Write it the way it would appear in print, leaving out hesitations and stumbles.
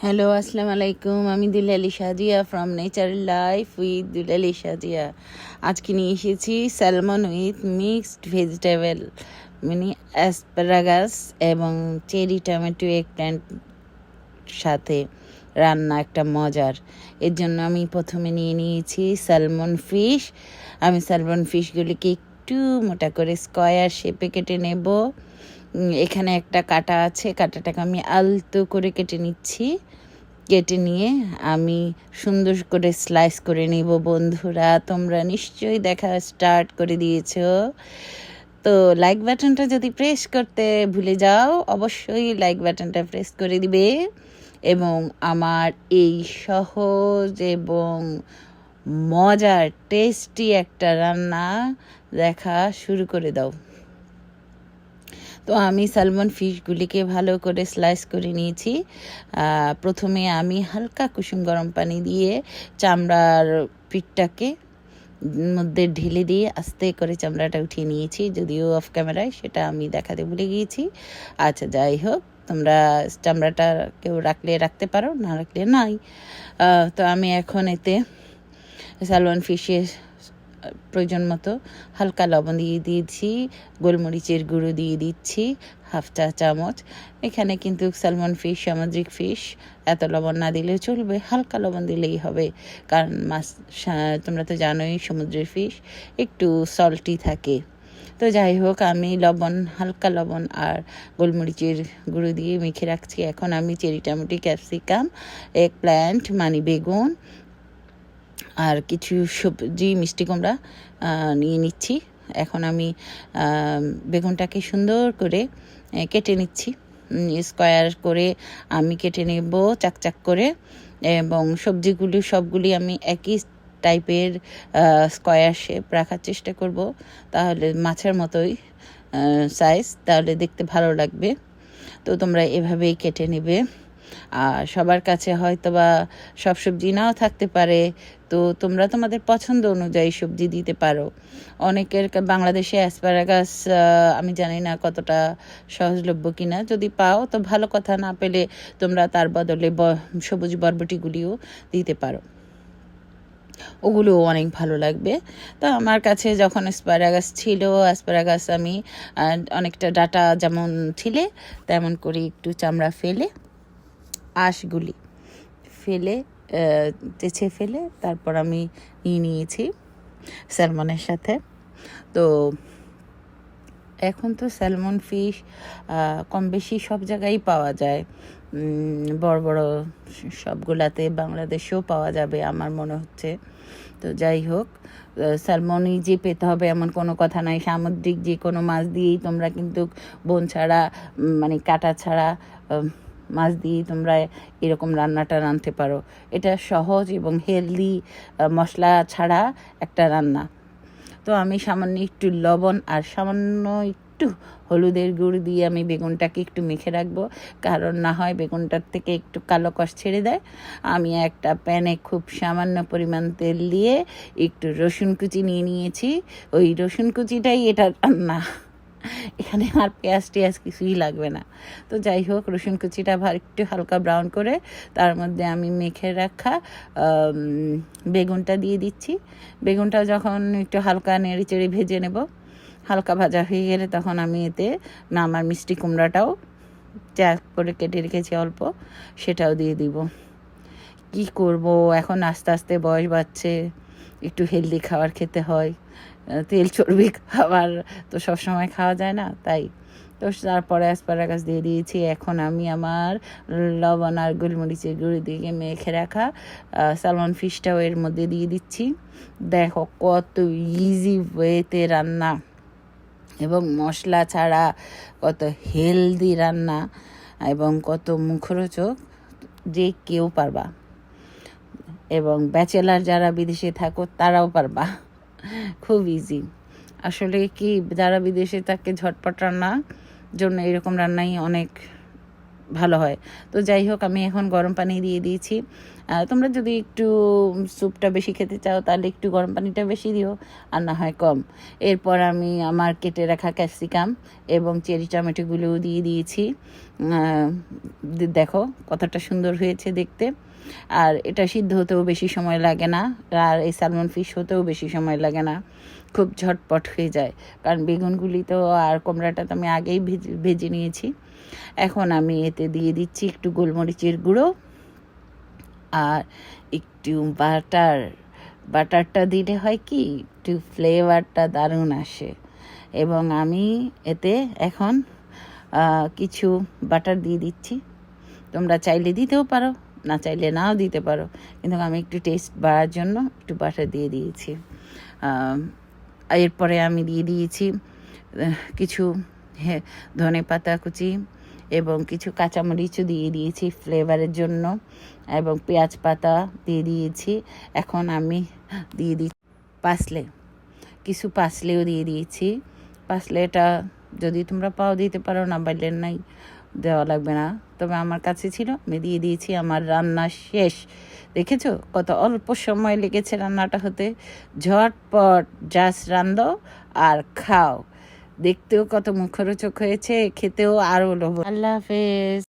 Hello, আসসালামু আলাইকুম। আমি Dulali Sajia from nature life with Dulali Sajia. আজকে নিয়ে এসেছি স্যালমন উইথ মিক্সড ভেজিটেবল, মানে অ্যাসপারাগাস এবং চেরি টমেটো এগ প্ল্যান্ট সাথে রান্না একটা মজার। এর জন্য আমি প্রথমে নিয়ে নিয়েছি স্যালমন ফিশ। আমি স্যালমন ফিশগুলিকে একটু মোটা করে স্কোয়ার শেপে কেটে নেব। এখানে একটা কাঁটা আছে, কাঁটাটাকে আমি আলতো করে কেটে নিচ্ছি। কেটে নিয়ে আমি সুন্দর করে স্লাইস করে নিব। বন্ধুরা, তোমরা নিশ্চয়ই দেখা স্টার্ট করে দিয়েছো, তো লাইক বাটনটা যদি প্রেস করতে ভুলে যাও, অবশ্যই লাইক বাটনটা প্রেস করে দিবে এবং আমার এই সহজ এবং মজার টেস্টি একটা রান্না দেখা শুরু করে দাও। তো আমি স্যালমন ফিশগুলিকে ভালো করে স্লাইস করে নিয়েছি। প্রথমে আমি হালকা কুসুম গরম পানি দিয়ে চামড়ার পিঠটাকে মধ্যে ঢেলে দিয়ে আস্তে করে চামড়াটা উঠিয়ে নিয়েছি, যদিও অফ ক্যামেরায় সেটা আমি দেখাতে ভুলে গিয়েছি। আচ্ছা, যাই হোক, তোমরা চামড়াটা কেউ রাখলে রাখতে পারো, না রাখলে নাই। তো আমি এখন এতে স্যালমন ফিশের প্রয়োজন মতো হালকা লবণ দিয়ে দিয়েছি, গোলমরিচের গুঁড়ো দিয়ে দিচ্ছি হাফ চা চামচ। এখানে কিন্তু স্যালমন ফিশ সামুদ্রিক ফিশ, এত লবণ না দিলেও চলবে, হালকা লবণ দিলেই হবে, কারণ মাছ তোমরা তো জানোই সমুদ্রের ফিশ একটু সল্টি থাকে। তো যাই হোক, আমি হালকা লবণ আর গোলমরিচের গুঁড়ো দিয়ে মেখে রাখছি। এখন আমি cherry tomato, capsicum, egg plant মানে বেগুন আর কিছু সবজি, মিষ্টি কুমড়া নিয়ে নিচ্ছি। এখন আমি বেগুনটাকে সুন্দর করে কেটে নিচ্ছি, স্কোয়ার করে আমি কেটে নেব চাকচাক করে, এবং সবগুলি আমি একই টাইপের স্কোয়ার শেপ রাখার চেষ্টা করব, তাহলে মাছের মতোই সাইজ, তাহলে দেখতে ভালো লাগবে। তো তোমরা এভাবেই কেটে নেবে। আর সবার কাছে হয়তো বা সব সবজি নাও থাকতে পারে, তো তোমরা তোমাদের পছন্দ অনুযায়ী সবজি দিতে পারো। অনেকের বাংলাদেশে অ্যাসপারাগাস আমি জানি না কতটা সহজলভ্য কিনা, যদি পাও তো ভালো কথা, না পেলে তোমরা তার বদলে সবুজ বরবটিগুলিও দিতে পারো, ওগুলোও অনেক ভালো লাগবে। তো আমার কাছে যখন অ্যাসপারাগাস ছিল, অ্যাসপারাগাস আমি অনেকটা ডাটা যেমন ছিলে তেমন করে একটু চামড়া ফেলে, আঁশগুলি ফেলে তেছে ফেলে তারপর আমি নিয়েছি স্যালমনের সাথে। তো এখন তো স্যালমন ফিশ কম বেশি সব জায়গায় পাওয়া যায়, বড় বড় সবগুলাতে বাংলাদেশেও পাওয়া যাবে আমার মনে হচ্ছে। তো যাই হোক, স্যালমনই যে পেতে হবে এমন কোনো কথা নাই, সামুদ্রিক যে কোনো মাছ দিয়েই তোমরা কিন্তু বোন ছাড়া, মানে কাটা ছাড়া মাছ দিয়ে তোমরা এরকম রান্নাটা রাঁধতে পারো। এটা সহজ এবং হেলদি, মশলা ছাড়া একটা রান্না। তো আমি সামান্য একটু লবণ আর সামান্য একটু হলুদের গুঁড়ো দিয়ে আমি বেগুনটাকে একটু মেখে রাখবো, কারণ না হয় বেগুনটার থেকে একটু কালো কষ ছেড়ে দেয়। আমি একটা প্যানে খুব সামান্য পরিমাণ তেল দিয়ে একটু রসুন কুচি নিয়ে নিয়েছি। ওই রসুন কুচিটাই এটা রান্না, এখানে আর পেঁয়াজ টেয়াজ কিছুই লাগবে না। তো যাই হোক, রসুন কুচিটা একটু হালকা ব্রাউন করে তার মধ্যে আমি মেখে রাখা বেগুনটা দিয়ে দিচ্ছি। বেগুনটা যখন একটু হালকা নেড়ে চেড়ে ভেজে নেব, হালকা ভাজা হয়ে গেলে তখন আমি এতে আমার মিষ্টি কুমড়াটাও চাক করে কেটে রেখেছি অল্প, সেটাও দিয়ে দিব। কি করব, এখন আস্তে আস্তে বয়স বাড়ছে, একটু হেলদি খাবার খেতে হয়, তেল চর্বি খাবার তো সবসময় খাওয়া যায় না, তাই। তো তারপরে অ্যাসপারাগাস দিয়ে দিয়েছি। এখন আমি আমার লবণ আর গোলমরিচের গুঁড়ো দিয়ে মেখে রাখা স্যালমন ফিশটাও এর মধ্যে দিয়ে দিচ্ছি। দেখো কত ইজি ওয়েতে রান্না এবং মশলা ছাড়া কত হেলদি রান্না এবং কত মুখরোচক, যে কেউ পারবা, এবং ব্যাচেলার যারা বিদেশে থাকো তারাও পারবা, খুব ইজি। আসলে কি, যারা বিদেশে থাকে ঝটপট রান্নার জন্য এরকম রান্নাই অনেক ভালো হয়। তো যাই হোক, আমি এখন গরম পানি দিয়ে দিয়েছি। তোমরা যদি একটু স্যুপটা বেশি খেতে চাও তাহলে একটু গরম পানিটা বেশি দিও, আর না হয় কম। এরপর আমি আমার কেটে রাখা ক্যাপসিকাম এবং চেরি টমেটোগুলোও দিয়ে দিয়েছি। দেখো কতটা সুন্দর হয়েছে দেখতে। আর এটা সিদ্ধ হতেও বেশি সময় লাগে না, আর এই স্যালমন ফিশ হতেও বেশি সময় লাগে না, খুব ঝটপট হয়ে যায়। কারণ বেগুনগুলি তো আর কুমড়াটা তো আমি আগেই ভেজে নিয়েছি। এখন আমি এতে দিয়ে দিচ্ছি একটু গোলমরিচের গুঁড়ো আর একটু বাটারটা দিলে হয় কি একটু ফ্লেভারটা দারুণ আসে। এবং আমি এতে এখন কিছু বাটার দিয়ে দিচ্ছি। তোমরা চাইলে দিতেও পারো, না চাইলে নাও দিতে পারো, কিন্তু আমি একটু টেস্ট বাড়ার জন্য একটু বাটার দিয়ে দিয়েছি। এরপরে আমি দিয়ে দিয়েছি কিছু ধনে পাতা কুচি এবং কিছু কাঁচামরিচও দিয়ে দিয়েছি ফ্লেভারের জন্য, এবং পেঁয়াজ পাতা দিয়ে দিয়েছি। এখন আমি দিয়ে দিচ্ছি কিছু পাসলেও দিয়ে দিয়েছি। পাসলেটা যদি তোমরা পাও দিতে পারো, না পারলে নাই, দেওয়া লাগবে না। তবে আমার কাছে ছিল, আমি দিয়ে দিয়েছি। আমার রান্না শেষ। দেখেছো কত অল্প সময় লেগেছে রান্নাটা হতে। ঝটপট জাস্ট রান্ধো আর খাও। দেখতেও কত মুখরোচক হয়েছে, খেতেও আরও লোভ। আল্লাহ হাফেজ।